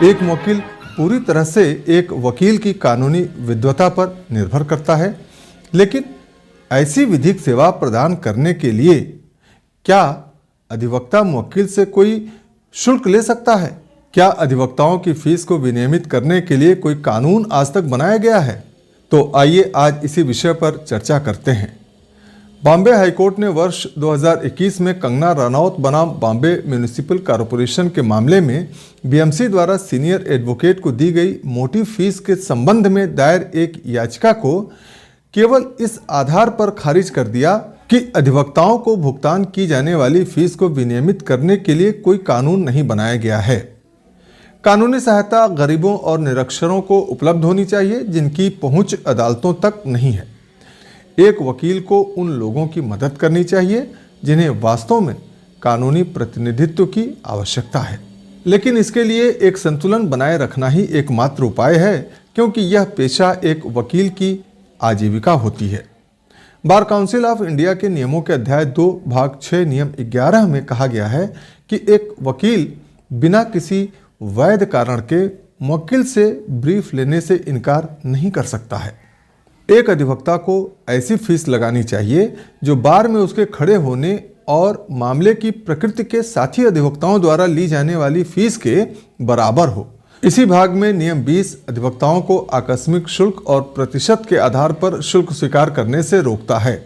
एक वकील पूरी तरह से एक वकील की कानूनी विद्वता पर निर्भर करता है, लेकिन ऐसी विधिक सेवा प्रदान करने के लिए क्या अधिवक्ता मुवक्किल से कोई शुल्क ले सकता है? क्या अधिवक्ताओं की फीस को विनियमित करने के लिए कोई कानून आज तक बनाया गया है? तो आइए आज इसी विषय पर चर्चा करते हैं। बॉम्बे हाईकोर्ट ने वर्ष 2021 में कंगना रनौत बनाम बॉम्बे म्यूनिसिपल कॉरपोरेशन के मामले में बीएमसी द्वारा सीनियर एडवोकेट को दी गई मोटी फीस के संबंध में दायर एक याचिका को केवल इस आधार पर खारिज कर दिया कि अधिवक्ताओं को भुगतान की जाने वाली फीस को विनियमित करने के लिए कोई कानून नहीं बनाया गया है। कानूनी सहायता गरीबों और निरक्षरों को उपलब्ध होनी चाहिए जिनकी पहुंच अदालतों तक नहीं है। एक वकील को उन लोगों की मदद करनी चाहिए जिन्हें वास्तव में कानूनी प्रतिनिधित्व की आवश्यकता है, लेकिन इसके लिए एक संतुलन बनाए रखना ही एकमात्र उपाय है, क्योंकि यह पेशा एक वकील की आजीविका होती है। बार काउंसिल ऑफ इंडिया के नियमों के अध्याय 2 भाग 6 नियम 11 में कहा गया है कि एक वकील बिना किसी वैध कारण के मुवक्किल से ब्रीफ लेने से इनकार नहीं कर सकता है। एक अधिवक्ता को ऐसी फीस लगानी चाहिए जो बार में उसके खड़े होने और मामले की प्रकृति के साथी अधिवक्ताओं द्वारा ली जाने वाली फीस के बराबर हो। इसी भाग में नियम 20 अधिवक्ताओं को आकस्मिक शुल्क और प्रतिशत के आधार पर शुल्क स्वीकार करने से रोकता है।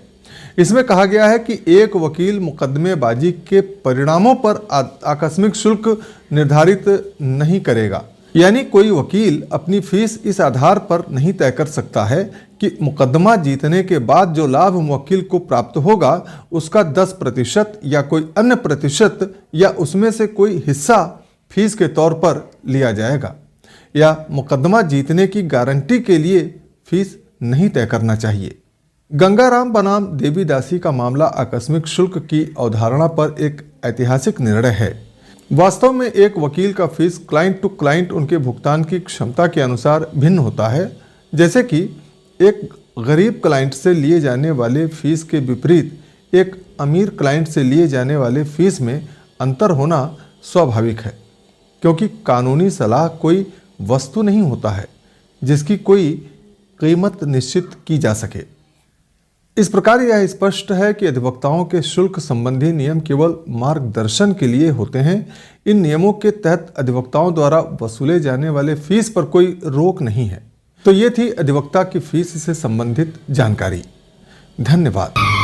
इसमें कहा गया है कि एक वकील मुकदमेबाजी के परिणामों पर आकस्मिक शुल्क निर्धारित नहीं करेगा, यानी कोई वकील अपनी फीस इस आधार पर नहीं तय कर सकता है कि मुकदमा जीतने के बाद जो लाभ मुवक्किल को प्राप्त होगा उसका 10% या कोई अन्य प्रतिशत या उसमें से कोई हिस्सा फीस के तौर पर लिया जाएगा, या मुकदमा जीतने की गारंटी के लिए फीस नहीं तय करना चाहिए। गंगाराम बनाम देवीदासी का मामला आकस्मिक शुल्क की अवधारणा पर एक ऐतिहासिक निर्णय है। वास्तव में एक वकील का फीस क्लाइंट टू क्लाइंट उनके भुगतान की क्षमता के अनुसार भिन्न होता है। जैसे कि एक गरीब क्लाइंट से लिए जाने वाले फीस के विपरीत एक अमीर क्लाइंट से लिए जाने वाले फीस में अंतर होना स्वाभाविक है, क्योंकि कानूनी सलाह कोई वस्तु नहीं होता है जिसकी कोई कीमत निश्चित की जा सके। इस प्रकार यह स्पष्ट है कि अधिवक्ताओं के शुल्क संबंधी नियम केवल मार्गदर्शन के लिए होते हैं। इन नियमों के तहत अधिवक्ताओं द्वारा वसूले जाने वाले फीस पर कोई रोक नहीं है। तो ये थी अधिवक्ता की फीस से संबंधित जानकारी। धन्यवाद।